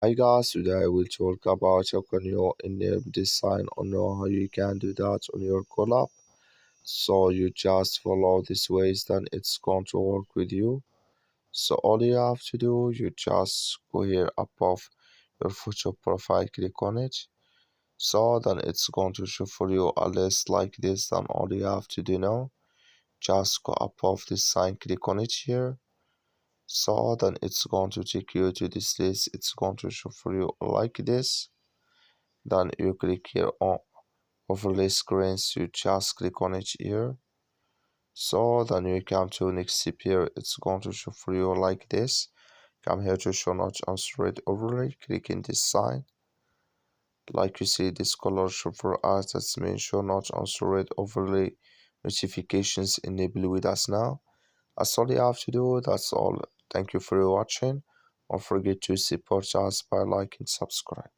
Hi guys, today I will talk about how can you enable this sign or know how you can do that on your CallApp. So you just follow these ways, then it's going to work with you. So all you have to do, you just go here above your photo profile, click on it. So then it's going to show for you a list like this. Then all you have to do now, just go above this sign, click on it here. So then it's going to take you to this list. It's going to show for you like this. Then you click here on overlay screens. You just click on it here. So then you come to next step here. It's going to show for you like this. Come here to show not answered overlay. Click in this sign. Like you see, this color show for us. That's mean show not answered overlay notifications enable with us now. That's all you have to do. That's all. Thank you for watching. Don't forget to support us by liking and subscribe.